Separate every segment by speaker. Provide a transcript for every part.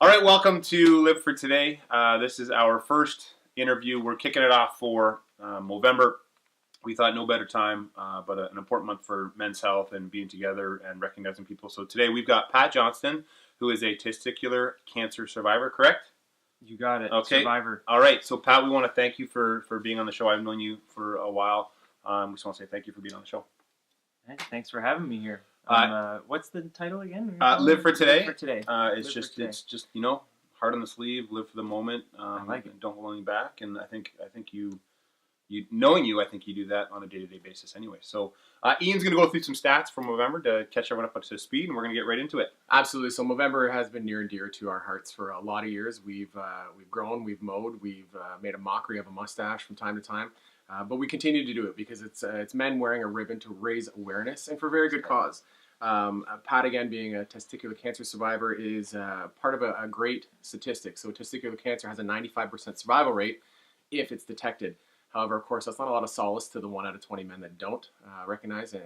Speaker 1: All right, welcome to Live for Today. This is our first interview. We're kicking it off for Movember. We thought no better time, but an important month for men's health and being together and recognizing people. So today we've got Pat Johnston, who is a testicular cancer survivor, correct?
Speaker 2: You got it.
Speaker 1: Okay.
Speaker 2: Survivor.
Speaker 1: All right. So Pat, we want to thank you for being on the show. I've known you for a while. We just want to say thank you for being on the show.
Speaker 2: Hey, thanks for having me here. What's the title again?
Speaker 1: Live for Today.
Speaker 2: Live for Today.
Speaker 1: It's just heart on the sleeve, live for the moment.
Speaker 2: I like it.
Speaker 1: Don't hold anything back. And I think you knowing you, I think you do that on a day-to-day basis anyway. So Ian's going to go through some stats from Movember to catch everyone up to speed, and we're going to get right into it.
Speaker 3: Absolutely. So Movember has been near and dear to our hearts for a lot of years. We've grown, we've mowed, we've made a mockery of a mustache from time to time, but we continue to do it because it's men wearing a ribbon to raise awareness and for very good cause. Pat, again, being a testicular cancer survivor, is part of a great statistic. So testicular cancer has a 95% survival rate if it's detected. However, of course, that's not a lot of solace to the 1 out of 20 men that don't recognize and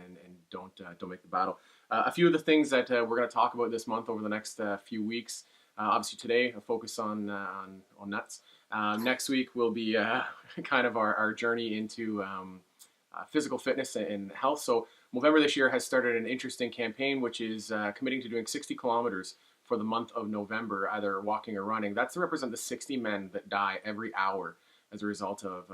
Speaker 3: don't make the battle. A few of the things that we're going to talk about this month over the next few weeks. Obviously today, a focus on nuts. Next week will be kind of our journey into physical fitness and health. So Movember this year has started an interesting campaign, which is committing to doing 60 kilometers for the month of November, either walking or running. That's to represent the 60 men that die every hour as a result of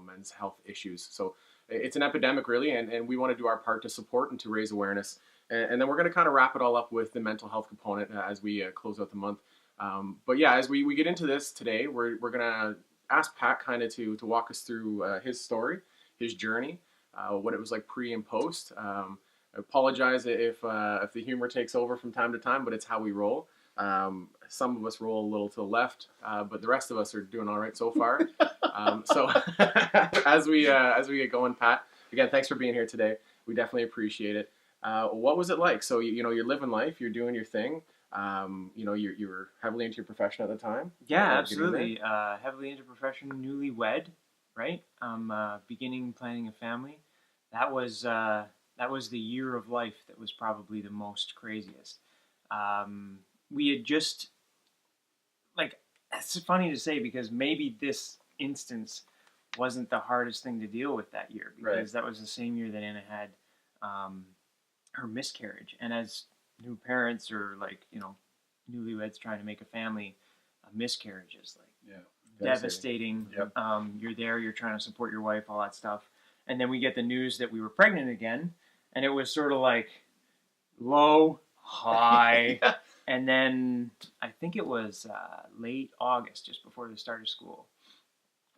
Speaker 3: men's health issues. So it's an epidemic, really, and we want to do our part to support and to raise awareness. And then we're going to kind of wrap it all up with the mental health component as we close out the month. But yeah, as we get into this today, we're going to ask Pat kind of to walk us through his story, his journey, what it was like pre and post. I apologize if the humor takes over from time to time, but it's how we roll. Some of us roll a little to the left, but the rest of us are doing all right so far. So as we get going, Pat, again, thanks for being here today. We definitely appreciate it. What was it like? So you're living life, you're doing your thing. You were heavily into your profession at the time.
Speaker 2: Yeah, absolutely. Heavily into profession, newlywed, right? Beginning planning a family. That was the year of life that was probably the most craziest. We had just, it's funny to say because maybe this instance wasn't the hardest thing to deal with that year because that was the same year that Anna had her miscarriage. And as new parents or newlyweds trying to make a family, a miscarriage is devastating.
Speaker 1: Yep.
Speaker 2: You're there, you're trying to support your wife, all that stuff. And then we get the news that we were pregnant again, and it was sort of like low, high.
Speaker 1: Yeah.
Speaker 2: And then I think it was late August, just before the start of school,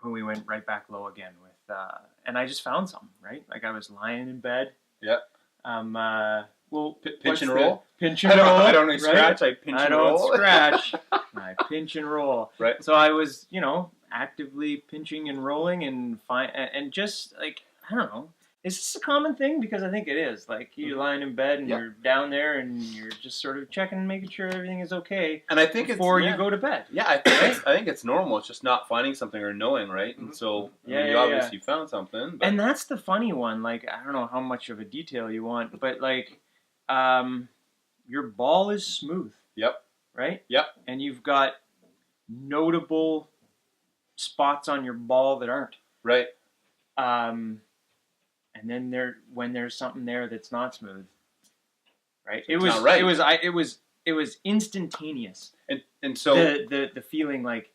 Speaker 2: when we went right back low again with, and I just found something, right? Like I was lying in bed.
Speaker 1: Yeah.
Speaker 2: Pinch
Speaker 1: and roll?
Speaker 2: Pinch and roll.
Speaker 1: I don't scratch, I pinch and roll.
Speaker 2: I don't scratch, I pinch and roll.
Speaker 1: Right.
Speaker 2: So I was, actively pinching and rolling and just I don't know. Is this a common thing? Because I think it is. Like you're lying in bed and you're down there and you're just sort of checking, making sure everything is okay.
Speaker 1: And I think
Speaker 2: before you go to bed.
Speaker 1: Yeah, I think it's normal. It's just not finding something or knowing, right? And so you obviously found something. But...
Speaker 2: And that's the funny one. I don't know how much of a detail you want, but your ball is smooth.
Speaker 1: Yep.
Speaker 2: Right?
Speaker 1: Yep.
Speaker 2: And you've got notable spots on your ball that aren't.
Speaker 1: Right.
Speaker 2: And then when there's something there that's not smooth, right?
Speaker 1: So not right.
Speaker 2: It was instantaneous.
Speaker 1: And so
Speaker 2: the feeling like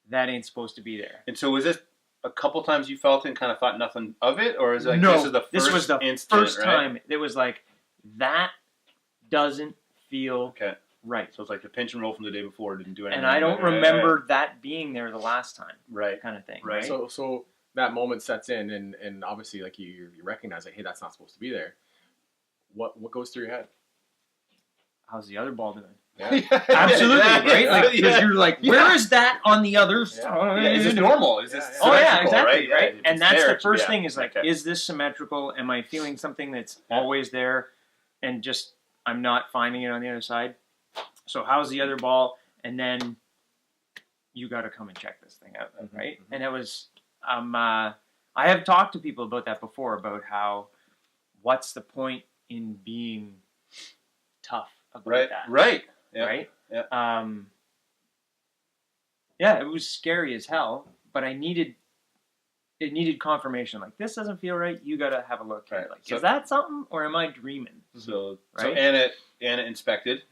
Speaker 2: that ain't supposed to be there.
Speaker 1: And so was this a couple times you felt it and kind of thought nothing of it, or is it
Speaker 2: no?
Speaker 1: This was the
Speaker 2: first time it was like that doesn't feel right.
Speaker 1: So it's like the pinch and roll from the day before didn't do anything.
Speaker 2: And I don't remember that being there the last time.
Speaker 1: Right.
Speaker 2: Kind of thing.
Speaker 1: Right.
Speaker 3: So that moment sets in, and obviously, you recognize, hey, that's not supposed to be there. What goes through your head?
Speaker 2: How's the other ball doing?
Speaker 3: Yeah.
Speaker 2: Absolutely, right? Because you're like, where is that on the other side?
Speaker 1: Yeah. Is this normal? Is this
Speaker 2: symmetrical? Oh, yeah, exactly,
Speaker 1: right?
Speaker 2: Yeah. And that's the first thing is is this symmetrical? Am I feeling something that's always there and just I'm not finding it on the other side? So how's the other ball? And then you got to come and check this thing out, right? And it was... I have talked to people about that before, about how, what's the point in being tough about that?
Speaker 1: Right.
Speaker 2: Yeah. Right?
Speaker 1: Yeah.
Speaker 2: Yeah, it was scary as hell, but it needed confirmation. Like, this doesn't feel right. You got to have a look here.
Speaker 1: Right.
Speaker 2: Like,
Speaker 1: So-
Speaker 2: is that something, or am I dreaming?
Speaker 1: So
Speaker 2: Right?
Speaker 1: Anna inspected.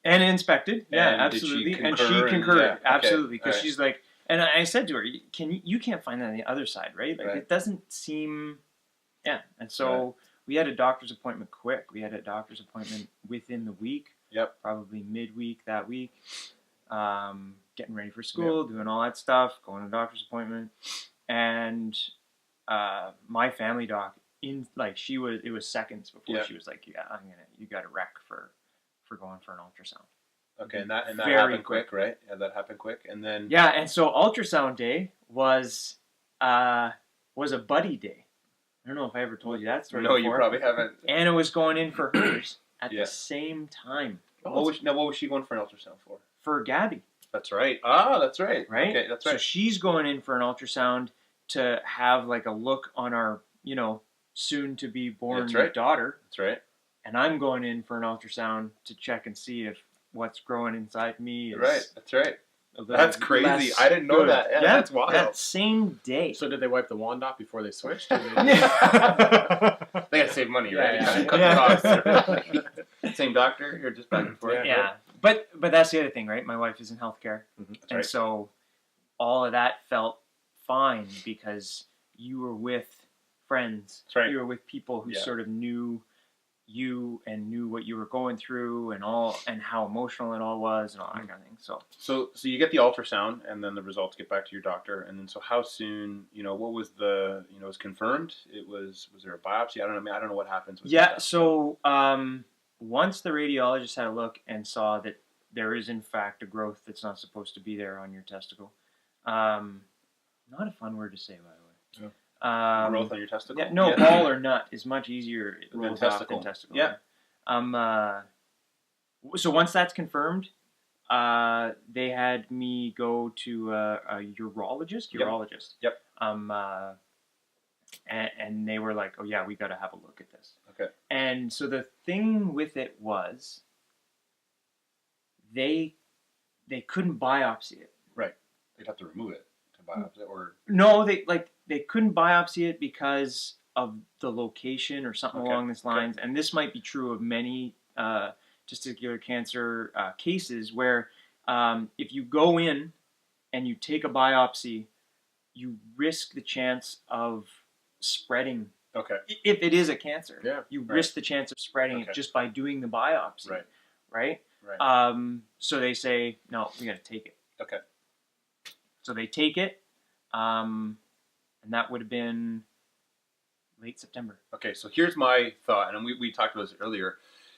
Speaker 2: And inspected, yeah,
Speaker 1: And did she
Speaker 2: absolutely, and
Speaker 1: concur?
Speaker 2: she concurred,
Speaker 1: Yeah, okay,
Speaker 2: absolutely, because
Speaker 1: alright.
Speaker 2: she's like, and I said to her, you can't find that on the other side, right? Like,
Speaker 1: Right.
Speaker 2: it doesn't seem, yeah, and so we had a doctor's appointment quick. We had a doctor's appointment within the week.
Speaker 1: Yep.
Speaker 2: Probably midweek that week. Getting ready for school, doing all that stuff, going to doctor's appointment, and my family doc it was seconds before she was like, yeah, you got a rec for going for an ultrasound.
Speaker 1: Okay, and that
Speaker 2: Very
Speaker 1: happened quick, right? Yeah, that happened quick, and then
Speaker 2: Yeah, and so ultrasound day was a buddy day. I don't know if I ever told you that story.
Speaker 1: no,
Speaker 2: before.
Speaker 1: you probably haven't.
Speaker 2: Anna was going in for hers at
Speaker 1: Yeah.
Speaker 2: the same time
Speaker 1: What was she going for an ultrasound for?
Speaker 2: for Gabby,
Speaker 1: That's right. Ah, that's right.
Speaker 2: right?
Speaker 1: Okay, that's
Speaker 2: So
Speaker 1: right.
Speaker 2: she's going in for an ultrasound to have like a look on our, soon to be born
Speaker 1: That's right.
Speaker 2: daughter,
Speaker 1: That's right.
Speaker 2: and I'm going in for an ultrasound to check and see if what's growing inside me is
Speaker 1: Right. That's right.
Speaker 2: a little
Speaker 1: That's crazy.
Speaker 2: less
Speaker 1: I didn't know
Speaker 2: good.
Speaker 1: that. Yeah, that's wild.
Speaker 2: That same day.
Speaker 3: So did they wipe the wand off before they switched?
Speaker 1: They gotta save money, right?
Speaker 3: Yeah,
Speaker 1: Cut the costs. Same doctor. You're just back and forth.
Speaker 2: Yeah, but that's the other thing, right? My wife is in healthcare,
Speaker 1: That's
Speaker 2: and
Speaker 1: right.
Speaker 2: so all of that felt fine because you were with friends.
Speaker 1: That's right.
Speaker 2: You were with people who
Speaker 1: Yeah.
Speaker 2: sort of knew you and knew what you were going through and how emotional it all was and all that kind of thing.
Speaker 1: So you get the ultrasound, and then the results get back to your doctor, and then so how soon? What was the? It was confirmed. Was there a biopsy? I don't know. I don't know what happens. With
Speaker 2: Yeah.
Speaker 1: that.
Speaker 2: So once the radiologist had a look and saw that there is in fact a growth that's not supposed to be there on your testicle, not a fun word to say, by the way.
Speaker 1: Growth on your testicle.
Speaker 2: Yeah, no, ball or nut is much easier
Speaker 1: Than
Speaker 2: rolled
Speaker 1: testicle.
Speaker 2: off than testicle.
Speaker 1: Yeah.
Speaker 2: So once that's confirmed, they had me go to a urologist.
Speaker 1: Yep.
Speaker 2: And they were like, "Oh yeah, we got to have a look at this."
Speaker 1: Okay.
Speaker 2: And so the thing with it was, they couldn't biopsy it.
Speaker 1: Right. They'd have to remove it to biopsy it, or
Speaker 2: No, they couldn't biopsy it because of the location or something
Speaker 1: Okay.
Speaker 2: along these lines. And this might be true of many testicular cancer cases where if you go in and you take a biopsy, you risk the chance of spreading.
Speaker 1: okay.
Speaker 2: If it is a cancer,
Speaker 3: Yeah,
Speaker 2: you
Speaker 1: right.
Speaker 2: risk the chance of spreading
Speaker 1: Okay.
Speaker 2: it just by doing the biopsy.
Speaker 1: Right.
Speaker 2: Right?
Speaker 1: Right.
Speaker 2: So they say, no, we got to take it.
Speaker 1: Okay.
Speaker 2: So they take it, and that would have been late September.
Speaker 1: Okay, so here's my thought, and we talked about this earlier.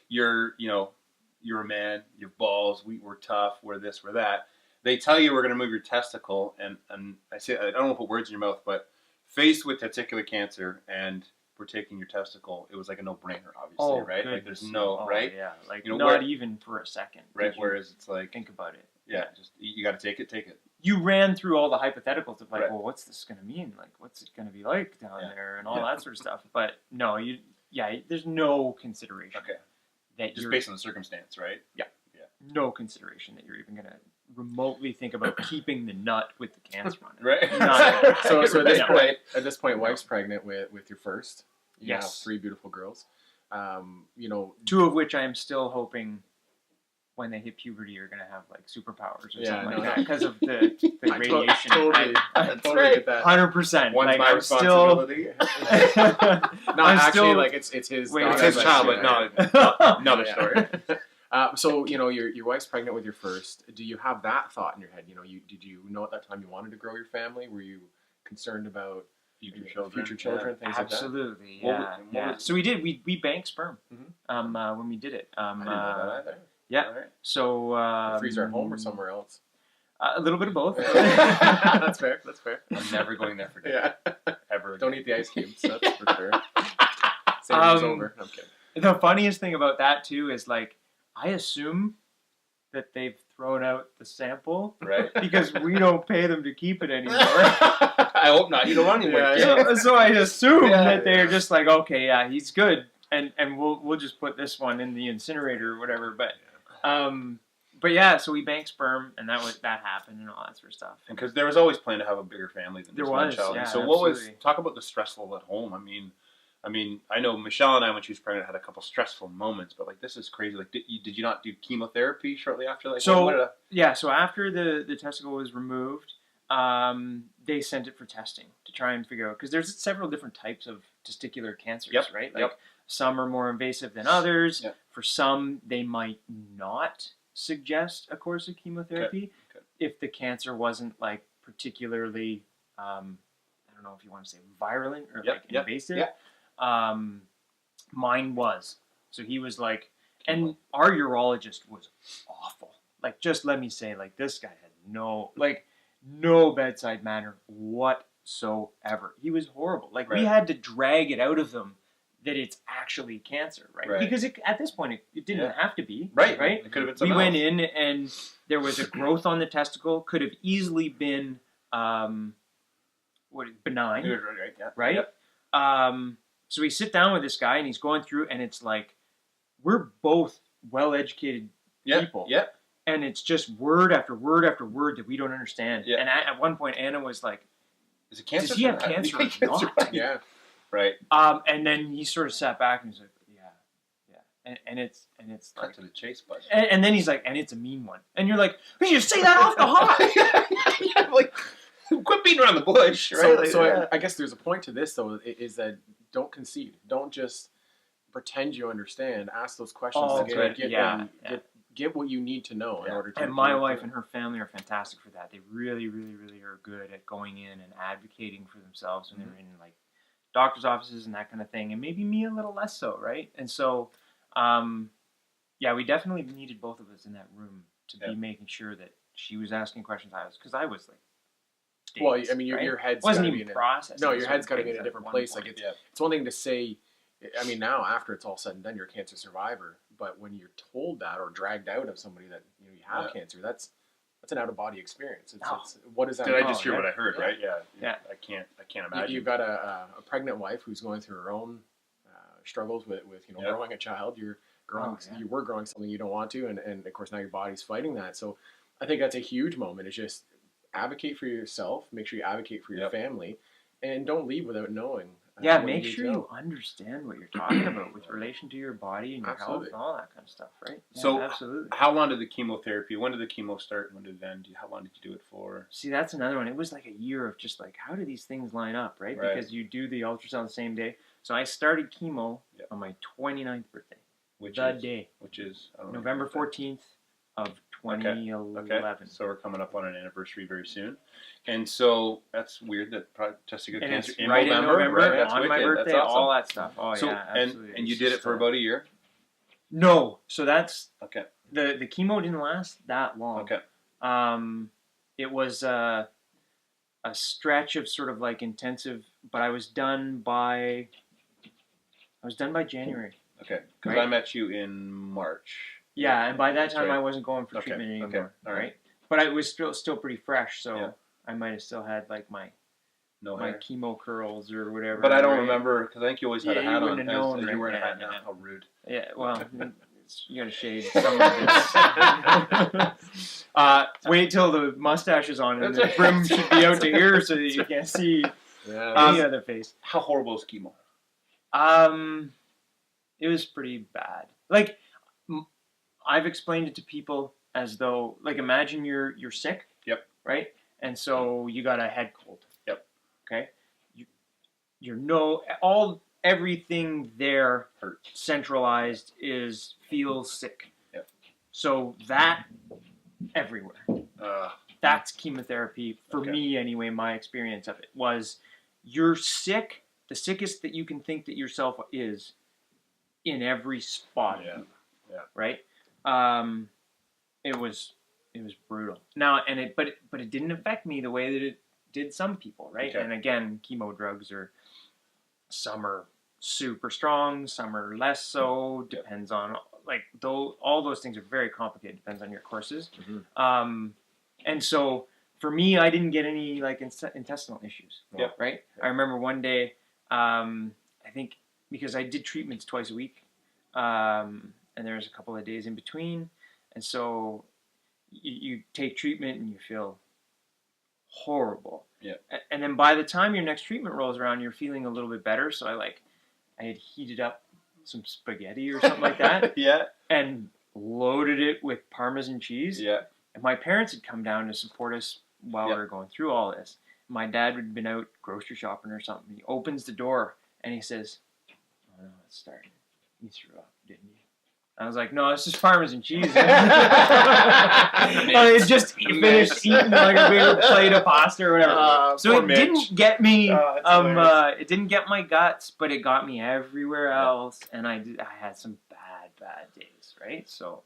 Speaker 1: You're a man, you have balls, we're tough, we're this, we're that. They tell you we're going to move your testicle, and I don't want to put words in your mouth, but faced with testicular cancer and we're taking your testicle, it was like a no-brainer, obviously, right? Like there's right?
Speaker 2: Yeah, like
Speaker 1: You know,
Speaker 2: not
Speaker 1: where-
Speaker 2: even for a second.
Speaker 1: Right,
Speaker 2: did you
Speaker 1: whereas it's like,
Speaker 2: think about it.
Speaker 1: yeah, just you got to take it.
Speaker 2: You ran through all the hypotheticals of like,
Speaker 1: Right.
Speaker 2: well, what's this going to mean? Like, what's it going to be like down
Speaker 1: Yeah.
Speaker 2: there and all
Speaker 1: Yeah.
Speaker 2: that sort of stuff. But no, there's no consideration
Speaker 1: Okay,
Speaker 2: that
Speaker 1: just
Speaker 2: you're
Speaker 1: based on the circumstance, right?
Speaker 2: no consideration that you're even going to remotely think about keeping the nut with the cancer on it.
Speaker 1: Right.
Speaker 2: Not-
Speaker 3: So at this
Speaker 2: Yeah.
Speaker 3: point, wife's pregnant with your first. You
Speaker 2: Yes.
Speaker 3: have 3 beautiful girls.
Speaker 2: 2 of which I am still hoping when they hit puberty are going to have like superpowers or
Speaker 3: Yeah,
Speaker 2: something
Speaker 3: no,
Speaker 2: like that
Speaker 3: no.
Speaker 2: because of the
Speaker 3: I
Speaker 2: radiation.
Speaker 3: totally get that.
Speaker 2: 100%.
Speaker 1: One's
Speaker 2: like,
Speaker 1: my
Speaker 2: I'm still.
Speaker 1: responsibility.
Speaker 3: Not
Speaker 2: I'm
Speaker 3: actually,
Speaker 2: still-
Speaker 3: like it's his.
Speaker 2: Wait,
Speaker 3: daughter,
Speaker 1: It's his child, but no, another
Speaker 3: Yeah.
Speaker 1: story.
Speaker 3: So your wife's pregnant with your first. Do you have that thought in your head? Did you know at that time you wanted to grow your family? Were you concerned about
Speaker 1: Future children.
Speaker 3: things like that?
Speaker 2: Absolutely,
Speaker 1: What
Speaker 2: yeah.
Speaker 1: was-
Speaker 2: yeah. So we did. We banked sperm
Speaker 3: Mhm.
Speaker 2: when we did it.
Speaker 1: I didn't know that either.
Speaker 2: yeah.
Speaker 1: All right.
Speaker 2: So
Speaker 3: The freezer at home or somewhere else?
Speaker 2: a little bit of both.
Speaker 3: That's fair. That's fair.
Speaker 1: I'm never going there for dinner.
Speaker 3: Yeah.
Speaker 1: Ever.
Speaker 3: Don't eat the ice cubes. That's for sure. Saving's over. I'm kidding.
Speaker 2: The funniest thing about that too is like I assume that they've thrown out the sample
Speaker 1: Right.
Speaker 2: because we don't pay them to keep it anymore.
Speaker 1: I hope not. You don't want any more
Speaker 3: Yeah,
Speaker 1: kids.
Speaker 2: So I assume
Speaker 3: Yeah,
Speaker 2: that they're
Speaker 3: yeah.
Speaker 2: just like, okay, yeah, he's good, and we'll just put this one in the incinerator or whatever. But But yeah, so we banked sperm, and that happened and all that sort of stuff.
Speaker 1: And because there was always plan to have a bigger family than
Speaker 2: There
Speaker 1: just one
Speaker 2: was,
Speaker 1: child.
Speaker 2: yeah,
Speaker 1: So what was
Speaker 2: absolutely.
Speaker 1: talk about the stressful at home? I mean, I know Michelle and I, when she was pregnant, had a couple stressful moments, but like this is crazy. Like, did you not do chemotherapy shortly after? Like,
Speaker 2: So yeah, so after the testicle was removed, they sent it for testing to try and figure out, because there's several different types of testicular cancers,
Speaker 1: Yep,
Speaker 2: right? Like
Speaker 1: yep.
Speaker 2: some are more invasive than others.
Speaker 1: Yep.
Speaker 2: For some, they might not suggest a course of chemotherapy
Speaker 1: Okay.
Speaker 2: if the cancer wasn't like particularly, I don't know if you want to say virulent or like invasive.
Speaker 1: Yep.
Speaker 2: Mine was. So he was like, and our urologist was awful. Like, just let me say, like, this guy had no bedside manner whatsoever. He was horrible. Like, we had to drag it out of them that it's actually cancer, right? Because at this point, it didn't have to be. Right?
Speaker 1: It could have been something
Speaker 2: We
Speaker 1: else.
Speaker 2: went in, and there was a growth on the testicle. Could have easily been benign. Right?
Speaker 1: Yep.
Speaker 2: So we sit down with this guy, and he's going through, and it's like, we're both well-educated people.
Speaker 1: Yeah.
Speaker 2: And it's just word after word after word that we don't understand.
Speaker 1: Yeah.
Speaker 2: And at one point, Anna was like,
Speaker 1: Is it cancer?
Speaker 2: does he have cancer or not?
Speaker 3: Yeah.
Speaker 1: Right.
Speaker 2: And then he sort of sat back, and he's like, yeah. And it's
Speaker 1: Cut
Speaker 2: like,
Speaker 1: to the chase, bud.
Speaker 2: and then he's like, and it's a mean one. And you're like, but you say that off the hop.
Speaker 1: Yeah, like, quit beating around the bush, right?
Speaker 3: So I guess there's a point to this, though, is that don't concede. Don't just pretend you understand. Ask those questions to get what you need to know in order to.
Speaker 2: And my wife and her family are fantastic for that. They really, really, really are good at going in and advocating for themselves when they're in like doctor's offices and that kind of thing. And maybe me a little less so, right? And so, we definitely needed both of us in that room to be making sure that she was asking questions. Because I was like, days,
Speaker 3: well, I mean, your head's
Speaker 2: wasn't
Speaker 3: gotta
Speaker 2: even
Speaker 3: be
Speaker 2: processing.
Speaker 3: No, your head's got to be in a different place.
Speaker 2: Point.
Speaker 3: Like it's one thing to say. I mean, now after it's all said and done, you're a cancer survivor. But when you're told that or dragged out of somebody that you have cancer, that's an out of body experience. It's what is that?
Speaker 1: Did I just hear what I heard? Right?
Speaker 2: Yeah.
Speaker 1: I can't imagine.
Speaker 3: You've got a pregnant wife who's going through her own struggles with growing a child. You were growing something you don't want to, and of course now your body's fighting that. So I think that's a huge moment. It's just advocate for yourself. Make sure you advocate for your family, and don't leave without knowing.
Speaker 2: Make sure you understand what you're talking about with relation to your body and your health and all that kind of stuff, right? Yeah,
Speaker 1: so,
Speaker 2: absolutely.
Speaker 1: How long did the chemotherapy? When did the chemo start? And when did it end? How long did you do it for?
Speaker 2: See, that's another one. It was like a year of just like, how do these things line up, right? Because you do the ultrasound the same day. So I started chemo on my 29th birthday, which is November 14th of 2011.
Speaker 1: Okay. So we're coming up on an anniversary very soon. And so that's weird that testicular cancer in November, right? That's
Speaker 2: on
Speaker 1: wicked.
Speaker 2: my birthday,
Speaker 1: That's awesome.
Speaker 2: all that stuff. Oh,
Speaker 1: so,
Speaker 2: yeah, absolutely.
Speaker 1: And you did it for about a year?
Speaker 2: No. So that's...
Speaker 1: Okay.
Speaker 2: The chemo didn't last that long.
Speaker 1: Okay.
Speaker 2: It was a stretch of sort of like intensive, but I was done by January.
Speaker 1: Okay. Because I met you in March.
Speaker 2: Yeah, and by that time I wasn't going for treatment anymore.
Speaker 1: Okay. All right.
Speaker 2: But I was still pretty fresh, so I might have still had like my chemo curls or whatever.
Speaker 1: But I don't remember, because I think you always had a hat on.
Speaker 2: You
Speaker 1: were wearing a hat now. How rude.
Speaker 2: Yeah, well, you got to shade some of this. Wait till the mustache is on, and the brim should be out to here so that you can't see any other face.
Speaker 1: How horrible is chemo?
Speaker 2: It was pretty bad. Like, I've explained it to people as though, like, imagine you're sick.
Speaker 1: Yep.
Speaker 2: Right? And so you got a head cold.
Speaker 1: Yep.
Speaker 2: Okay? Everything there
Speaker 1: hurts.
Speaker 2: Centralized feels sick.
Speaker 1: Yep.
Speaker 2: So that everywhere. That's chemotherapy for me anyway. My experience of it was you're sick, the sickest that you can think that yourself is in every spot.
Speaker 1: Yeah.
Speaker 2: Right? It was brutal. Now, but it didn't affect me the way that it did some people, right?
Speaker 1: Okay.
Speaker 2: And again, chemo drugs some are super strong, some are less so. Depends on all those things are very complicated. Depends on your courses.
Speaker 3: Mm-hmm.
Speaker 2: And so for me, I didn't get any like intestinal issues.
Speaker 1: Yeah.
Speaker 2: Right. I remember one day, I think because I did treatments twice a week, and there was a couple of days in between, and so you take treatment and you feel horrible.
Speaker 1: Yeah.
Speaker 2: And then by the time your next treatment rolls around, you're feeling a little bit better. So I had heated up some spaghetti or something like that.
Speaker 1: Yeah.
Speaker 2: And loaded it with Parmesan cheese.
Speaker 1: Yeah.
Speaker 2: And my parents had come down to support us while we
Speaker 1: Yeah.
Speaker 2: were going through all this. My dad had been out grocery shopping or something. He opens the door and he says, "Oh no, it's starting. You threw up, didn't you?" I was like, "No, it's just Parmesan cheese." I had just finished eating like a big plate of pasta or whatever. So it didn't get me. It didn't get my guts, but it got me everywhere else, and I had some bad days, right? So,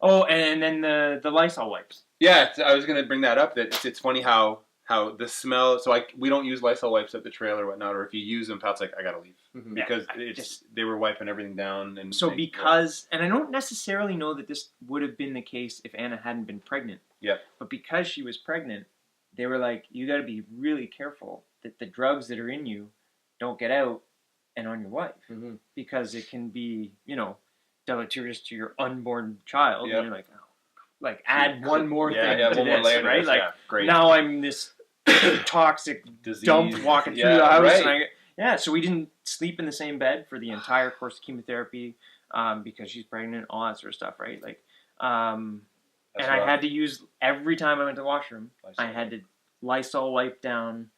Speaker 2: and then the Lysol wipes.
Speaker 1: Yeah, I was gonna bring that up. That it's funny how the smell. So we don't use Lysol wipes at the trail or whatnot, or if you use them, Pat's like, I gotta leave because they were wiping everything down. And
Speaker 2: so and I don't necessarily know that this would have been the case if Anna hadn't been pregnant.
Speaker 1: Yeah.
Speaker 2: But because she was pregnant, they were like, you got to be really careful that the drugs that are in you don't get out and on your wife, because it can be, deleterious to your unborn child.
Speaker 1: Yeah.
Speaker 2: And you're like, add one more thing to
Speaker 1: one
Speaker 2: this,
Speaker 1: more layer,
Speaker 2: right? Like,
Speaker 1: great.
Speaker 2: now I'm this toxic
Speaker 1: disease
Speaker 2: dump walking through the house.
Speaker 1: Right.
Speaker 2: And so we didn't sleep in the same bed for the entire course of chemotherapy, because she's pregnant, all that sort of stuff, right? Like, and I had to use, every time I went to the washroom, I had to Lysol wipe down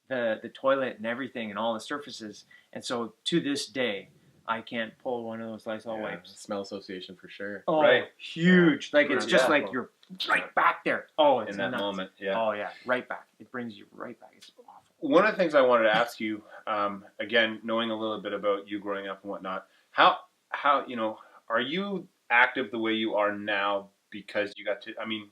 Speaker 2: the toilet and everything and all the surfaces. And so to this day, I can't pull one of those Lysol wipes.
Speaker 3: Smell association for sure.
Speaker 2: Oh,
Speaker 1: right.
Speaker 2: Huge. Like, it's just like you're right back there. Oh, it's
Speaker 1: in that
Speaker 2: nuts.
Speaker 1: moment. Yeah.
Speaker 2: Oh, yeah. Right back. It brings you right back. It's awful.
Speaker 1: One of the things I wanted to ask you, again, knowing a little bit about you growing up and whatnot, how are you active the way you are now because you got to? I mean,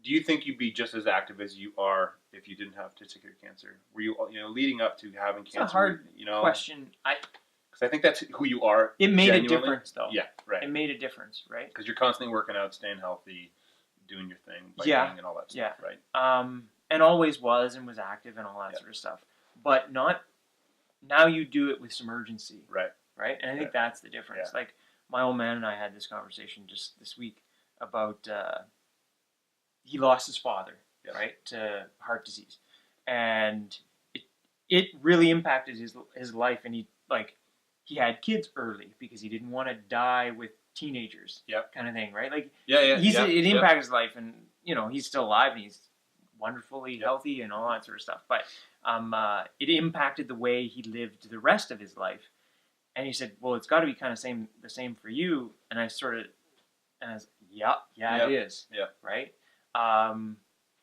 Speaker 1: do you think you'd be just as active as you are if you didn't have testicular cancer? Were you, leading up to having cancer?
Speaker 2: It's a hard question.
Speaker 1: Because I think that's who you are.
Speaker 2: It made a difference, though.
Speaker 1: Yeah, right.
Speaker 2: It made a difference, right?
Speaker 1: Because you're constantly working out, staying healthy, doing your thing, biking and all that stuff, right?
Speaker 2: And always was active and all that sort of stuff. But not, now you do it with some urgency.
Speaker 1: Right.
Speaker 2: Right? And I think that's the difference.
Speaker 1: Yeah.
Speaker 2: Like, my old man and I had this conversation just this week about, he lost his father, right, to heart disease. And it really impacted his life, and he had kids early because he didn't want to die with teenagers, kind of thing, right? Like, it impacted his life, and he's still alive and he's wonderfully healthy and all that sort of stuff. But it impacted the way he lived the rest of his life. And he said, "Well, it's got to be kind of the same for you." And I was, it is, right?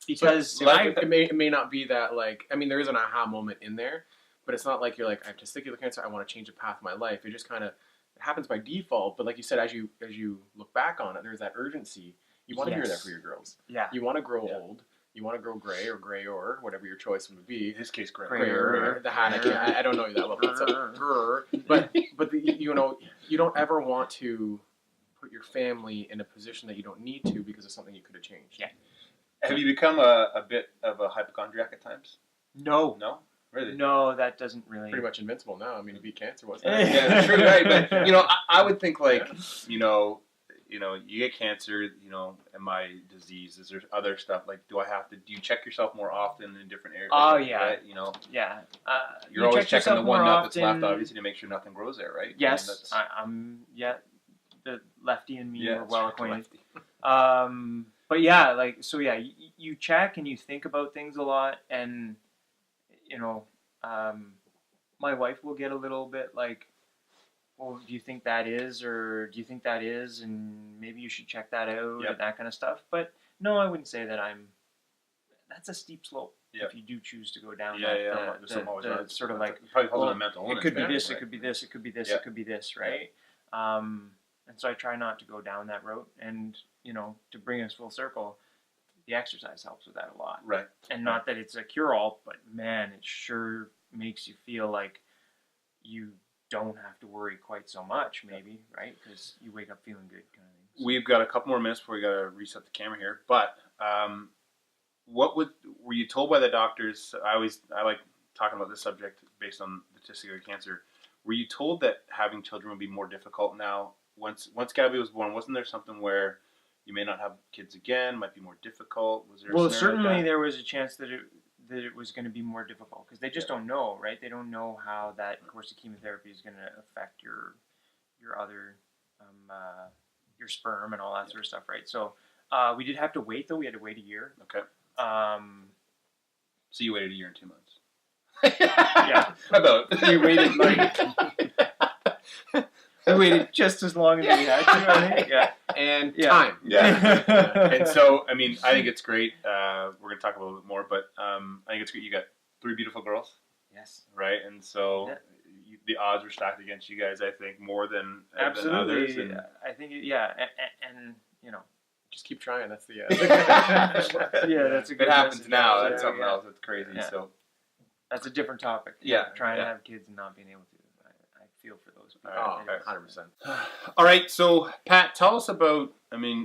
Speaker 2: Because
Speaker 3: it may not be that, like, I mean, there is an aha moment in there. But it's not like you're like, I have testicular cancer, I want to change the path of my life. It just kind of, it happens by default. But like you said, as you look back on it, there's that urgency. You want to hear that for your girls. Yeah. You want to grow old. You want to grow gray or whatever your choice would be.
Speaker 1: In his case,
Speaker 3: grayer. The hat. I don't know you that well. But you don't ever want to put your family in a position that you don't need to because of something you could have changed.
Speaker 2: Yeah.
Speaker 1: Have you become a bit of a hypochondriac at times?
Speaker 2: No.
Speaker 1: No? Really?
Speaker 2: No, that doesn't really.
Speaker 3: Pretty much invincible now. I mean, you beat cancer, wasn't it?
Speaker 1: Yeah, true, right? But I would think like, you get cancer, and my disease. Is there other stuff like? Do you check yourself more often in different areas?
Speaker 2: Oh yeah.
Speaker 1: Right?
Speaker 2: Yeah.
Speaker 1: You're always checking the one nut that's left, obviously, to make sure nothing grows there, right?
Speaker 2: Yes, I'm. The lefty and me are well acquainted. But you check and you think about things a lot, and my wife will get a little bit like, well, do you think that is, or do you think that is, and maybe you should check that out, and that kind of stuff. But no, I wouldn't say that that's a steep slope. If you do choose to go down the sort of like,
Speaker 1: probably mental illness.
Speaker 2: It could be this, it could be this, it could be this, it could be this, right? And so I try not to go down that road, and to bring us full circle, the exercise helps with that a lot.
Speaker 1: Right.
Speaker 2: And not that it's a cure-all, but man, it sure makes you feel like you don't have to worry quite so much, maybe, right? Because you wake up feeling good, kind of thing. So.
Speaker 1: We've got a couple more minutes before we got to reset the camera here. But were you told by the doctors? I like talking about this subject based on the testicular cancer. Were you told that having children would be more difficult now? Once Gabby was born, wasn't there something where you may not have kids again, might be more difficult? Was there?
Speaker 2: Well,
Speaker 1: a scenario
Speaker 2: certainly
Speaker 1: like
Speaker 2: there was a chance that it was going to be more difficult because they just don't know, right? They don't know how that course of chemotherapy is going to affect your other your sperm and all that sort of stuff, right? So we did have to wait, though. We had to wait a year.
Speaker 1: Okay. So you waited a year and 2 months.
Speaker 2: Yeah.
Speaker 1: About.
Speaker 2: We waited we waited just as long as we had to, I think. Yeah.
Speaker 3: And
Speaker 2: Yeah.
Speaker 3: time.
Speaker 1: Yeah. And so, I mean, I think it's great. We're going to talk a little bit more, but I think it's great. You got 3 beautiful girls,
Speaker 2: Yes.
Speaker 1: right? And so
Speaker 2: Yeah.
Speaker 1: the odds were stacked against you guys, I think, more than
Speaker 2: Absolutely.
Speaker 1: others. And
Speaker 2: I think, yeah. And you know.
Speaker 3: Just keep trying. That's the.
Speaker 2: Yeah, that's a good
Speaker 1: it happens
Speaker 2: message.
Speaker 1: now.
Speaker 2: Yeah,
Speaker 1: That's something
Speaker 2: yeah.
Speaker 1: else. That's crazy.
Speaker 2: Yeah.
Speaker 1: So,
Speaker 2: That's a different topic.
Speaker 1: Yeah,
Speaker 2: Trying
Speaker 1: yeah.
Speaker 2: to have kids and not being able to. I feel for those people.
Speaker 3: Oh,
Speaker 2: It is.
Speaker 3: 100%.
Speaker 1: all right. So, Pat, tell us about,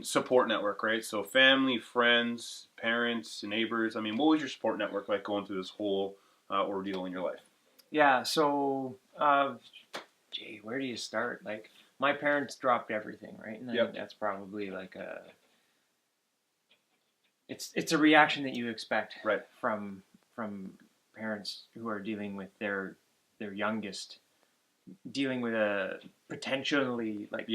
Speaker 1: support network, right? So, family, friends, parents, neighbors. What was your support network like going through this whole ordeal in your life?
Speaker 2: Yeah, so, where do you start? Like, my parents dropped everything, right? And I think that's probably like it's a reaction that you expect from parents who are dealing with their youngest, dealing with a potentially like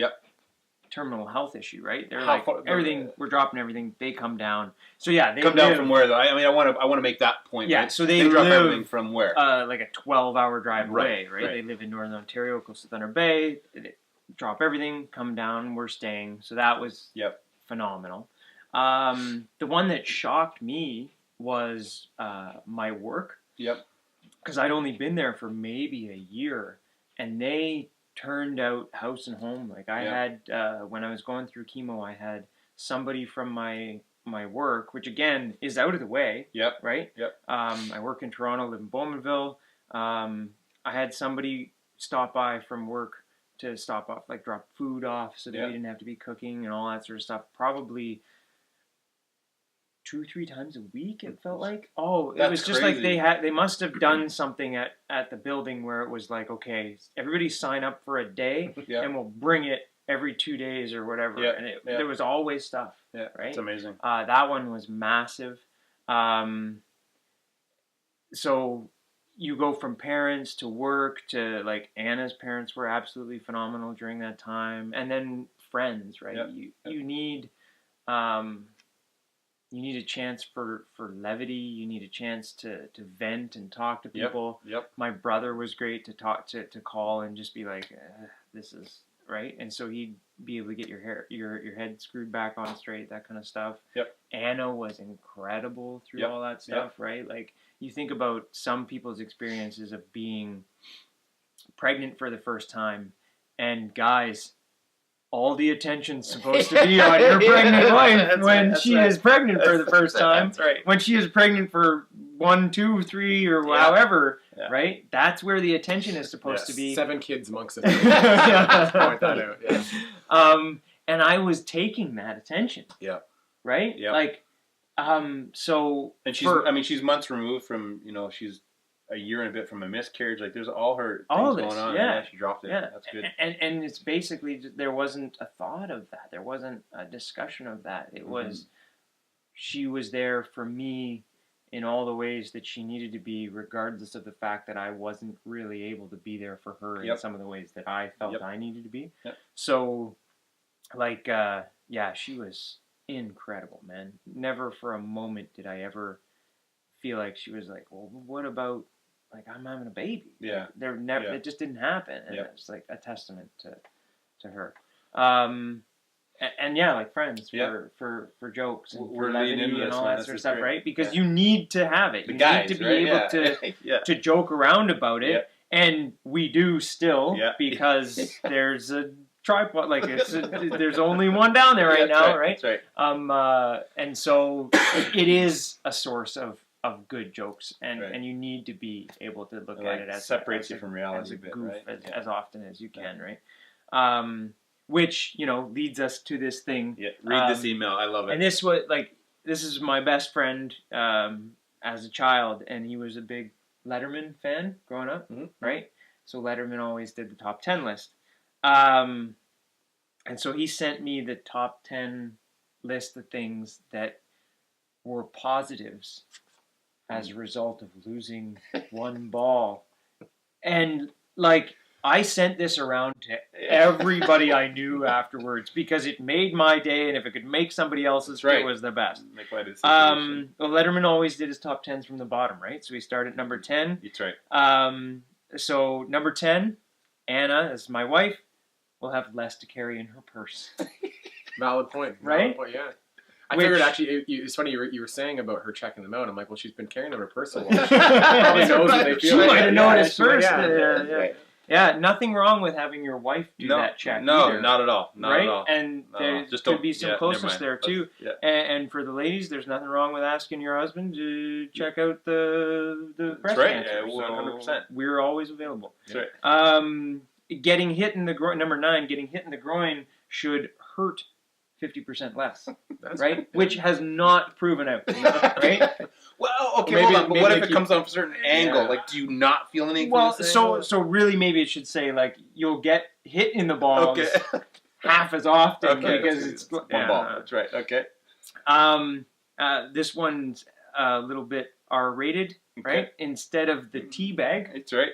Speaker 2: terminal health issue, right? They're everything, we're dropping everything, they come down. So yeah, they
Speaker 1: come down from where though? I want to make that point.
Speaker 2: Yeah,
Speaker 1: right?
Speaker 2: so they
Speaker 1: drop
Speaker 2: live
Speaker 1: everything from where?
Speaker 2: like a 12-hour drive away, right?
Speaker 1: Right.
Speaker 2: They live in Northern Ontario, close to Thunder Bay. They drop everything, come down, we're staying. So that was phenomenal. The one that shocked me was my work.
Speaker 1: Yep.
Speaker 2: Because I'd only been there for maybe a year, and they turned out house and home. Like I had, when I was going through chemo, I had somebody from my work, which again is out of the way.
Speaker 1: Yep.
Speaker 2: Right.
Speaker 1: Yep.
Speaker 2: I work in Toronto, live in Bowmanville. I had somebody stop by from work to stop off, like drop food off, so that we didn't have to be cooking and all that sort of stuff. Probably 2-3 times a week, it felt like. Oh, it was just
Speaker 1: crazy.
Speaker 2: like they must have done something at the building where it was like, okay, everybody sign up for a day and we'll bring it every 2 days or whatever. And there was always stuff.
Speaker 1: Yeah,
Speaker 2: right.
Speaker 1: It's amazing.
Speaker 2: That one was massive. So you go from parents to work to like Anna's parents were absolutely phenomenal during that time, and then friends, right? You need you need a chance for levity. You need a chance to vent and talk to people.
Speaker 1: Yep.
Speaker 2: My brother was great to talk to call and just be like, this is right. And so he'd be able to get your head screwed back on straight, that kind of stuff.
Speaker 1: Yep.
Speaker 2: Anna was incredible through all that stuff, right? Like you think about some people's experiences of being pregnant for the first time, and guys, all the attention's supposed to be on your pregnant wife when she is pregnant for the first time.
Speaker 1: That's right.
Speaker 2: When she is pregnant for 1, 2, 3, or however, right? That's where the attention is supposed to be.
Speaker 3: 7 kids amongst us. Point that out. Yeah.
Speaker 2: And I was taking that attention.
Speaker 1: Yeah.
Speaker 2: Right?
Speaker 1: Yeah.
Speaker 2: Like, so.
Speaker 1: And she's months removed from, she's a year and a bit from a miscarriage. Like there's all her things going on.
Speaker 2: Yeah.
Speaker 1: She dropped it.
Speaker 2: Yeah.
Speaker 1: That's good.
Speaker 2: And it's basically, there wasn't a thought of that. There wasn't a discussion of that. It was, she was there for me in all the ways that she needed to be, regardless of the fact that I wasn't really able to be there for her in some of the ways that I felt I needed to be. Yep. So, like, she was incredible, man. Never for a moment did I ever feel like she was like, well, what about, like, I'm having a baby.
Speaker 1: Yeah.
Speaker 2: It just didn't happen. And it's like a testament to her. Like friends for jokes and for levity and all that sort of stuff, right? Because you need to have it. You need to be able to joke around about it. And we do still because there's a tripod, like there's only one down there right now, right?
Speaker 1: That's right.
Speaker 2: And so it is a source of good jokes, and you need to be able to look at it as
Speaker 1: separates you from reality
Speaker 2: as a
Speaker 1: bit,
Speaker 2: goof
Speaker 1: right?
Speaker 2: as often as you can, right? Which leads us to this thing.
Speaker 1: Yeah, read this email. I love it.
Speaker 2: And this is my best friend as a child, and he was a big Letterman fan growing up, right? So Letterman always did the top 10 list, and so he sent me the top 10 list the things that were positives as a result of losing one ball. And like, I sent this around to everybody I knew afterwards because it made my day, and if it could make somebody else's, it was the best.
Speaker 1: Make light of the situation.
Speaker 2: Well, Letterman always did his top 10s from the bottom, right? So we start at number 10.
Speaker 1: That's right.
Speaker 2: So number 10, Anna, as my wife, will have less to carry in her purse.
Speaker 3: Valid point.
Speaker 2: Right?
Speaker 3: Valid point, yeah. I figured actually, it's funny you were saying about her checking them out. I'm like, well, she's been carrying them in her purse a while. She probably knows what they feel.
Speaker 2: She might have noticed first.
Speaker 3: Yeah.
Speaker 2: Nothing wrong with having your wife do that check.
Speaker 1: No,
Speaker 2: either,
Speaker 1: not at all. Not at all.
Speaker 2: And there could be some closeness there too.
Speaker 1: Yeah.
Speaker 2: And for the ladies, there's nothing wrong with asking your husband to check out the breast
Speaker 1: right.
Speaker 2: cancer.
Speaker 1: Yeah, 100%.
Speaker 2: We're always available.
Speaker 1: That's right.
Speaker 2: Getting hit in the groin. Number 9, getting hit in the groin should hurt 50% less, right? Which has not proven out, right?
Speaker 1: Well, okay, hold on. But what if it comes on a certain angle? Like, do you not feel anything?
Speaker 2: Well, so really, maybe it should say like you'll get hit in the balls half as often because it's
Speaker 1: one ball. That's right. Okay.
Speaker 2: This one's a little bit R-rated, right? Instead of the tea bag,
Speaker 1: that's right.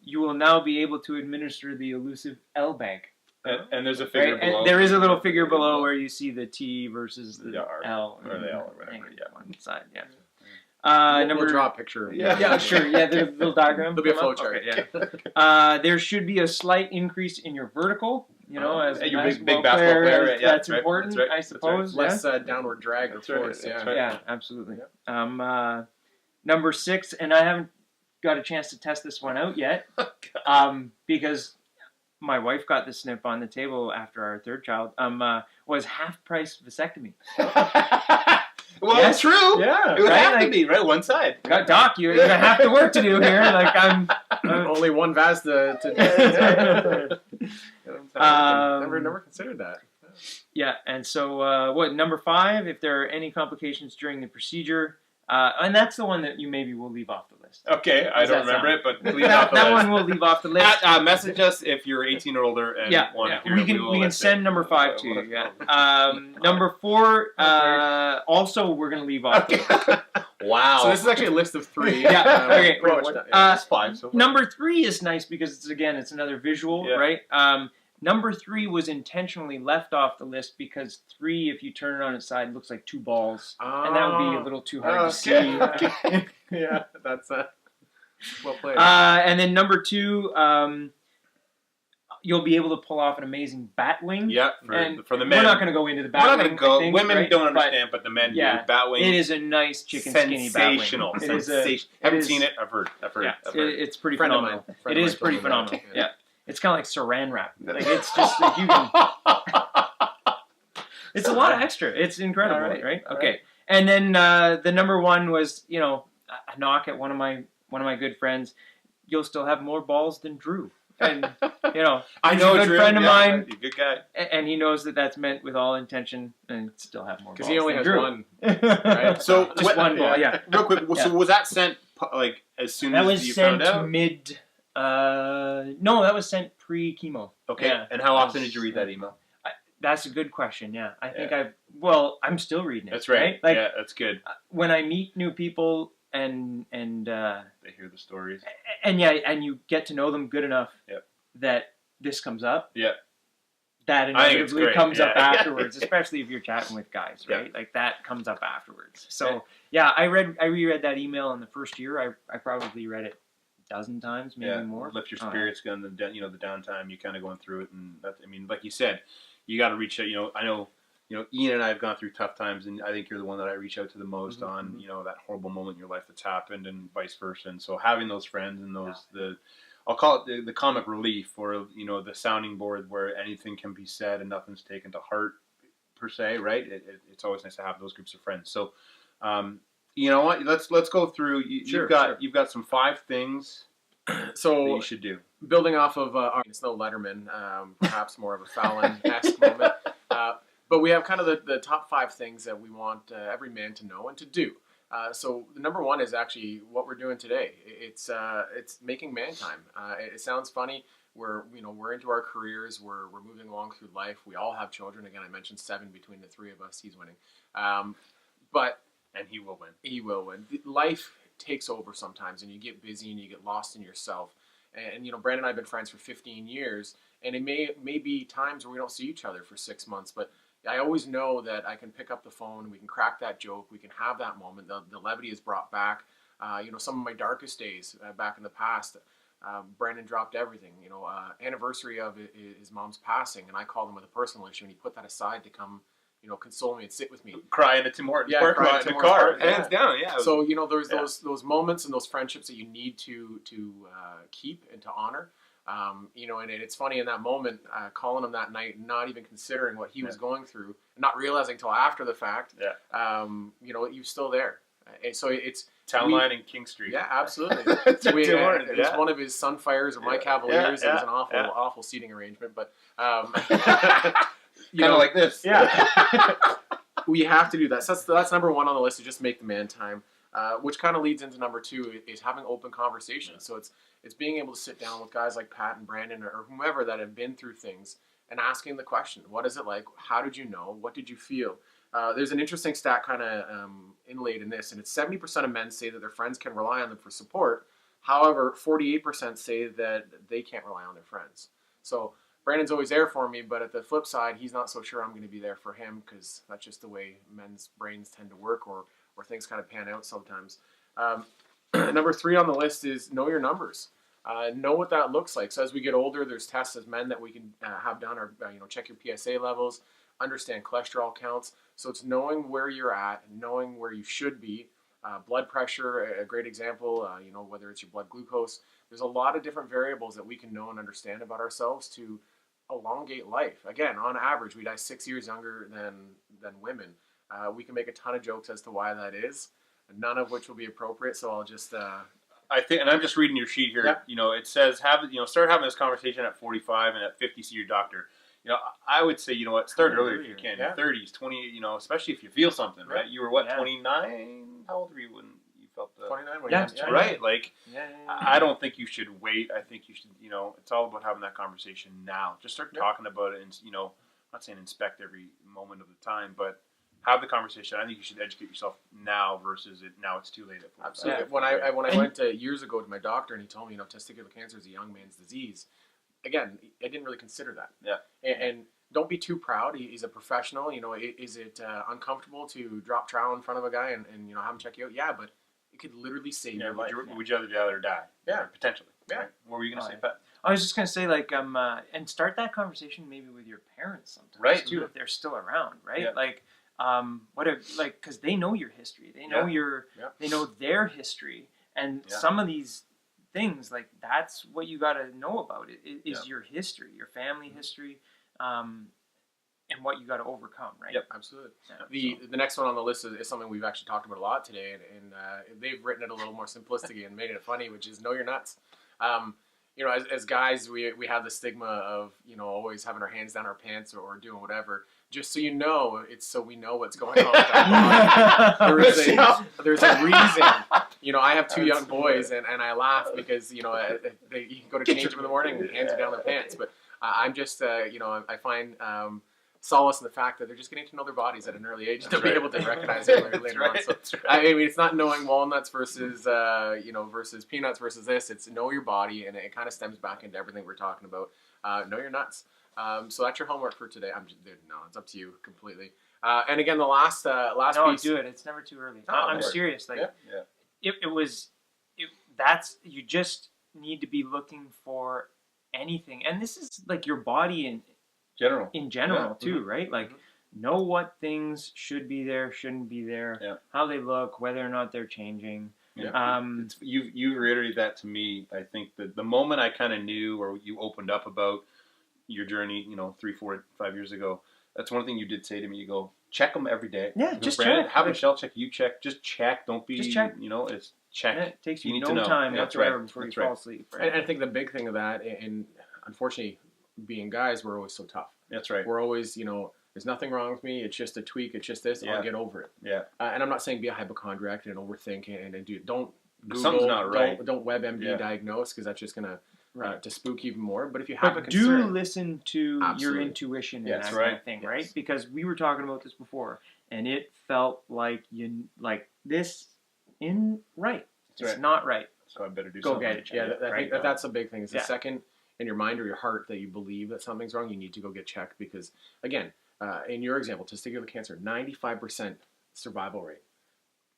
Speaker 2: You will now be able to administer the elusive L bag.
Speaker 1: And there's a figure below.
Speaker 2: And there is a little figure below where you see the T versus the L.
Speaker 1: Or the L or whatever.
Speaker 2: On the side, yeah.
Speaker 3: We'll draw a picture.
Speaker 2: Yeah, sure. Yeah, the little diagram.
Speaker 3: There'll be a flow chart.
Speaker 2: Okay, there should be a slight increase in your vertical. You know, as
Speaker 1: your big basketball player.
Speaker 2: That's important, I suppose.
Speaker 3: Less downward drag, of course.
Speaker 2: Yeah, absolutely. Number 6, and I haven't got a chance to test this one out yet, because my wife got the snip on the table after our 3rd child, was half-price vasectomy.
Speaker 1: Well, it's true.
Speaker 3: Yeah.
Speaker 1: It would have to be, right? One side.
Speaker 2: Doc, you're going to have to work to do here. Like, I'm
Speaker 3: only one vas to never considered that.
Speaker 2: Yeah, and so number 5, if there are any complications during the procedure, and that's the one that you maybe will leave off the list.
Speaker 1: Okay, I don't remember it, but leave it off the list.
Speaker 2: That one we'll leave off the list.
Speaker 1: Message us if you're 18 or older and want to hear it.
Speaker 2: We can send number 5 to you. Yeah. Number 4, also we're going to leave off the list.
Speaker 3: Wow. So this is actually a list of 3.
Speaker 2: Okay.
Speaker 1: It's 5. So
Speaker 2: number 3 is nice because it's another visual, right? Number 3 was intentionally left off the list because 3, if you turn it on its side, looks like 2 balls, and that would be a little too hard to see.
Speaker 3: Yeah, that's well played.
Speaker 2: And then number 2, you'll be able to pull off an amazing bat wing.
Speaker 1: Yeah, for the men.
Speaker 2: We're not going to go into the bat wing.
Speaker 1: We're not going to go.
Speaker 2: Think,
Speaker 1: women don't understand, but the men do. Bat wing.
Speaker 2: It is a nice chicken skinny bat wing.
Speaker 1: Sensational. Haven't seen it. I've heard.
Speaker 2: It's pretty phenomenal. It is pretty phenomenal. Yeah. It's kind of like saran wrap. Like it's just like you can. It's a lot of extra. It's incredible, right? Okay. And then the number 1 was a knock at one of my good friends. You'll still have more balls than Drew. And
Speaker 1: I know
Speaker 2: a good friend of mine,
Speaker 1: a good guy,
Speaker 2: and he knows that that's meant with all intention, and still have more.
Speaker 3: Because he only has
Speaker 2: Drew.
Speaker 3: 1. Right?
Speaker 2: So just one ball. Yeah.
Speaker 1: Real quick. So was that sent like as soon as you found out?
Speaker 2: That was sent mid. No, that was sent pre-chemo.
Speaker 1: Okay. Yeah. And how often did you read that email?
Speaker 2: That's a good question. Yeah, I think I'm still reading it.
Speaker 1: That's right. Like, that's good.
Speaker 2: When I meet new people and they
Speaker 1: hear the stories,
Speaker 2: and you get to know them good enough that this comes up.
Speaker 1: Yeah.
Speaker 2: That inevitably comes up afterwards, especially if you're chatting with guys, right? Yeah. Like that comes up afterwards. So I reread that email in the first year. I probably read it a dozen times, maybe more.
Speaker 1: Lift your spirits, the downtime. You kind of going through it, and like you said, you got to reach out. I know, Ian and I have gone through tough times, and I think you're the one that I reach out to the most on, that horrible moment in your life that's happened, and vice versa. And so having those friends and those I'll call it the comic relief, or the sounding board where anything can be said and nothing's taken to heart per se, right? It's always nice to have those groups of friends. So, you know what? Let's go through. You've got some 5 things that you should do.
Speaker 3: Building off of it's no Letterman, perhaps more of a Fallon-esque moment. But we have kind of the top 5 things that we want every man to know and to do. So the number one is actually what we're doing today. It's making man time. It sounds funny. We're into our careers. We're moving along through life. We all have children. Again, I mentioned 7 between the 3 of us. He's winning,
Speaker 1: and he will win.
Speaker 3: He will win. Life takes over sometimes, and you get busy and you get lost in yourself. And Brandon and I have been friends for 15 years, and it may be times where we don't see each other for 6 months, but I always know that I can pick up the phone, we can crack that joke, we can have that moment. The levity is brought back. Some of my darkest days back in the past, Brandon dropped everything. Anniversary of his mom's passing, and I called him with a personal issue, and he put that aside to come, console me and sit with me.
Speaker 1: Cry in the Tim Hortons parking lot in the car, hands down. Yeah.
Speaker 3: So there's those moments and those friendships that you need to keep and to honor. And it's funny in that moment, calling him that night, not even considering what he was going through, not realizing till after the fact. Yeah. You're still there. And so it's
Speaker 1: Town Line and King Street.
Speaker 3: Yeah, absolutely. It was one of his Sunfires or my Cavaliers. It was an awful seating arrangement, but
Speaker 1: kind of like this.
Speaker 3: Yeah. We have to do that. So that's number one on the list, is just make the man time, which kind of leads into number 2 is having open conversations. So it's being able to sit down with guys like Pat and Brandon or whomever that have been through things and asking the question, what is it like? How did you know? What did you feel? There's an interesting stat kind of inlaid in this, and it's 70% of men say that their friends can rely on them for support. However, 48% say that they can't rely on their friends. So Brandon's always there for me, but at the flip side, he's not so sure I'm going to be there for him, because that's just the way men's brains tend to work, or things kind of pan out sometimes. Number 3 on the list is know your numbers. Know what that looks like. So as we get older, there's tests as men that we can have done, or check your PSA levels, understand cholesterol counts. So it's knowing where you're at, knowing where you should be. Blood pressure, a great example, whether it's your blood glucose. There's a lot of different variables that we can know and understand about ourselves to elongate life. Again, on average, we die 6 years younger than women. We can make a ton of jokes as to why that is, none of which will be appropriate, so I'll just...
Speaker 1: I think, and I'm just reading your sheet here, it says, start having this conversation at 45, and at 50, see your doctor. I would say, start earlier if you can. Your 30s, 20, especially if you feel something, right? You were, 29? How old were you when you felt the...
Speaker 3: 29 when
Speaker 1: right? Like, I don't think you should wait. I think you should, it's all about having that conversation now. Just start talking about it, and, I'm not saying inspect every moment of the time, but have the conversation. I think you should educate yourself now versus now it's too late at 45.
Speaker 3: Absolutely. When I went years ago to my doctor, and he told me, testicular cancer is a young man's disease, again, I didn't really consider that. Yeah. And don't be too proud. He's a professional. Is it uncomfortable to drop trowel in front of a guy and have him check you out? Yeah, but it could literally save your life.
Speaker 1: Would you rather die? Yeah. Potentially.
Speaker 3: Yeah.
Speaker 1: Right? What were you going to say, Pat?
Speaker 2: I was just going to say, and start that conversation maybe with your parents sometimes.
Speaker 1: Right.
Speaker 2: Too, if they're still around, right?
Speaker 1: Yeah.
Speaker 2: Because they know your history. They know they know their history. And some of these things, that's what you got to know about is your history, your family history, and what you got to overcome, right?
Speaker 3: Yep, absolutely. Yeah. The next one on the list is something we've actually talked about a lot today, and they've written it a little more simplistic and made it funny, which is know your nuts. As guys, we have the stigma of always having our hands down our pants or doing whatever. Just so it's so we know what's going on with our body. There's a reason. I have 2 young boys, and I laugh because you can go to change them in the morning and hands are down their pants. But I'm just I find solace in the fact that they're just getting to know their bodies at an early age. They'll be able to recognize it later on. So it's not knowing walnuts versus versus peanuts versus this. It's know your body, and it kind of stems back into everything we're talking about. Know your nuts. So that's your homework for today. It's up to you completely. And again, the last piece.
Speaker 2: Do it. It's never too early. I'm serious. You just need to be looking for anything, and this is your body in general too, right? Know what things should be there, shouldn't be there, how they look, whether or not they're changing.
Speaker 1: Yeah. You reiterated that to me. I think that the moment I kind of knew, or you opened up about your journey, 3, 4, 5 years ago, that's one thing you did say to me. You go, check them every day.
Speaker 2: Yeah, just
Speaker 1: Brandon,
Speaker 2: check.
Speaker 1: Have Michelle check. You check. Just check. Don't be.
Speaker 2: Just check.
Speaker 1: It's check.
Speaker 2: And it takes you
Speaker 1: need
Speaker 2: no
Speaker 1: to know.
Speaker 2: time whatsoever before you fall asleep. Right?
Speaker 3: And I think the big thing of that, and unfortunately, being guys, we're always so tough.
Speaker 1: That's right.
Speaker 3: We're always, There's nothing wrong with me. It's just a tweak. It's just this.
Speaker 1: Yeah.
Speaker 3: I'll get over it.
Speaker 1: Yeah.
Speaker 3: And I'm not saying be a hypochondriac and overthink and do don't Google,
Speaker 1: Something's not right.
Speaker 3: Don't WebMD diagnose, because that's just gonna to spook even more. But if you have a concern,
Speaker 2: do listen to your intuition and that kind of thing, right? Because we were talking about this before, and it felt like this right. It's not right.
Speaker 1: So I better do
Speaker 2: go
Speaker 1: something.
Speaker 2: get it.
Speaker 3: Yeah, I think that's a big thing. It's the second in your mind or your heart that you believe that something's wrong, you need to go get checked, because again, in your example, testicular cancer, 95% survival rate.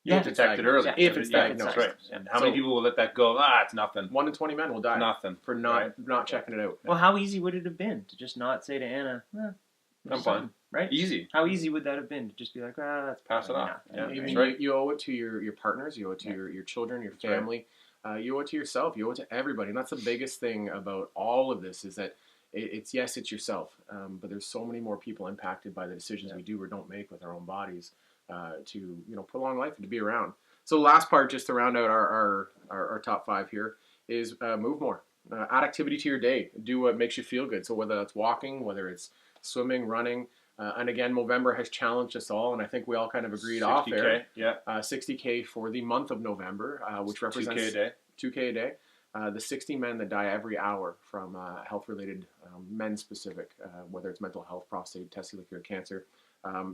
Speaker 1: Yeah, if it's detected early.
Speaker 3: If it's diagnosed.
Speaker 1: Right. And how many people will let that go? It's nothing.
Speaker 3: 1 in 20 men will die.
Speaker 1: Nothing.
Speaker 3: For not checking it out.
Speaker 2: Well, how easy would it have been to just not say to Anna,
Speaker 1: I'm fine.
Speaker 2: Right?
Speaker 1: Easy.
Speaker 2: How easy would that have been to just be like, that's
Speaker 1: pass it off.
Speaker 3: Yeah. You owe it to your partners, you owe it to your children, your family, you owe it to yourself, you owe it to everybody. And that's the biggest thing about all of this, is that it's yourself, but there's so many more people impacted by the decisions we do or don't make with our own bodies to prolong life and to be around. So the last part, just to round out our top 5 here, is move more. Add activity to your day. Do what makes you feel good. So whether that's walking, whether it's swimming, running, and again, Movember has challenged us all, and I think we all kind of agreed off there. 60K for the month of November, which represents
Speaker 1: 2K a day.
Speaker 3: 2K a day. The 60 men that die every hour from health-related, men-specific, whether it's mental health, prostate, testicular cancer.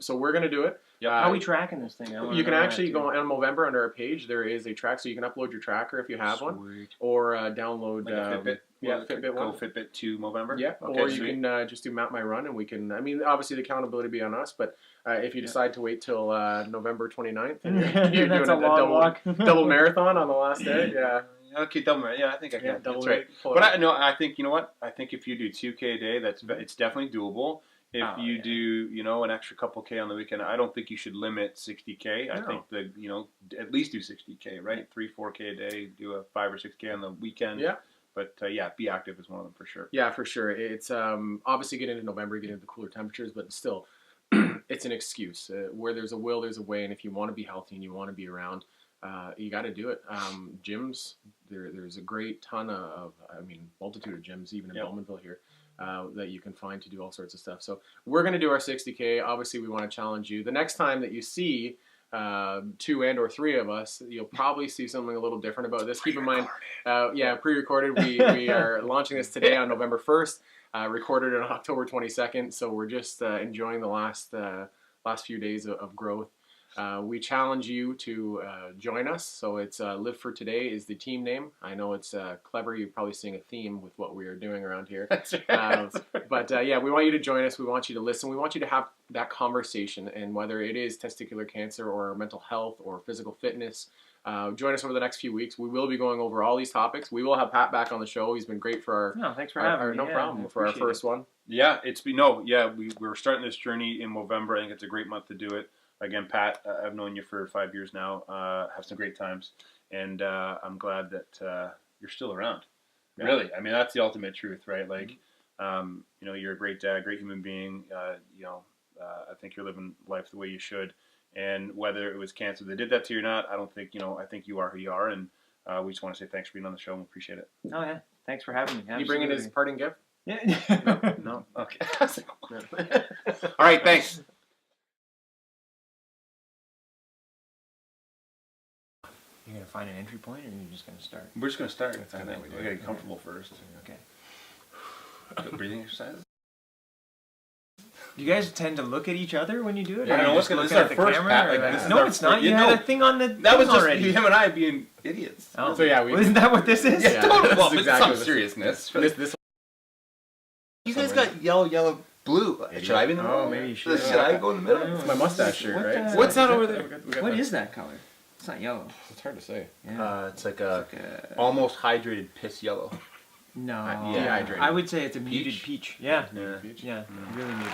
Speaker 3: So we're going to do it.
Speaker 2: How are we tracking this thing?
Speaker 3: You can actually go on Movember under our page. There is a track, so you can upload your tracker if you have one, or download
Speaker 1: Fitbit.
Speaker 3: Fitbit one.
Speaker 1: Go Fitbit to Movember.
Speaker 3: Yeah, okay, or you can just do Map My Run, and we can. I mean, obviously the accountability be on us, but if you decide to wait till November 29th, and you're doing a double marathon on the last day. Yeah.
Speaker 1: Okay, double. Yeah, I think I can.
Speaker 3: Yeah,
Speaker 1: that's right. But I think, you know what? I think if you do 2K a day, it's definitely doable. If you do, an extra couple K on the weekend, I don't think you should limit 60K. I think that, at least do 60K, right? 3-4K a day, do a 5 or 6K on the weekend. Yeah. But be active is one of them for sure.
Speaker 3: Yeah, for sure. It's obviously getting into November, getting into the cooler temperatures, but still, it's an excuse. Where there's a will, there's a way, and if you want to be healthy and you want to be around, you got to do it. Gyms, there's a great ton of, multitude of gyms, even in Bowmanville here, that you can find to do all sorts of stuff. So we're going to do our 60K. Obviously, we want to challenge you. The next time that you see 2 and or 3 of us, you'll probably see something a little different about this. Keep in mind, pre-recorded. We are launching this today on November 1st, recorded on October 22nd. So we're just enjoying the last few days of growth. We challenge you to join us. So it's Live4Today is the team name. I know it's clever. You're probably seeing a theme with what we are doing around here. But we want you to join us. We want you to listen. We want you to have that conversation. And whether it is testicular cancer or mental health or physical fitness, join us over the next few weeks. We will be going over all these topics. We will have Pat back on the show. He's been great for our
Speaker 2: thanks for having me.
Speaker 3: No problem for our first one.
Speaker 1: Yeah, we're starting this journey in Movember. I think it's a great month to do it. Again, Pat, I've known you for 5 years now. Have some great times, and I'm glad that you're still around. Yeah. Really, I mean, that's the ultimate truth, right? Like, you're a great dad, great human being. I think you're living life the way you should. And whether it was cancer that did that to you or not, I don't think, I think you are who you are. And we just want to say thanks for being on the show and we appreciate it.
Speaker 2: Oh, yeah. Thanks for having me.
Speaker 3: Absolutely. You bring in his parting gift?
Speaker 2: Yeah.
Speaker 1: No. Okay. All right. Thanks.
Speaker 2: You're going to find an entry point, or you're just going to start?
Speaker 1: We're just going to start. We got to get comfortable first.
Speaker 2: Okay.
Speaker 1: Breathing exercise.
Speaker 2: Do you guys tend to look at each other when you do it?
Speaker 1: Yeah, no,
Speaker 2: just
Speaker 1: looking at the camera.
Speaker 2: No, it's not. You had a thing on the
Speaker 1: that was just
Speaker 2: already.
Speaker 1: him and I being idiots.
Speaker 2: Oh.
Speaker 3: So
Speaker 2: isn't that what this is?
Speaker 1: Yeah, totally. Well,
Speaker 3: this is
Speaker 1: exactly some seriousness.
Speaker 3: This
Speaker 1: you guys got yellow, blue. Should I be in the middle?
Speaker 2: Oh, maybe you should.
Speaker 1: Should I go in the middle?
Speaker 3: It's my mustache shirt, right?
Speaker 2: What's that over there? What is that color? It's not yellow.
Speaker 3: It's hard to say.
Speaker 2: Yeah.
Speaker 1: It's like a almost hydrated piss yellow.
Speaker 2: No.
Speaker 3: Dehydrated.
Speaker 2: I would say it's a muted peach. Yeah.
Speaker 3: Peach?
Speaker 2: Yeah. Really muted.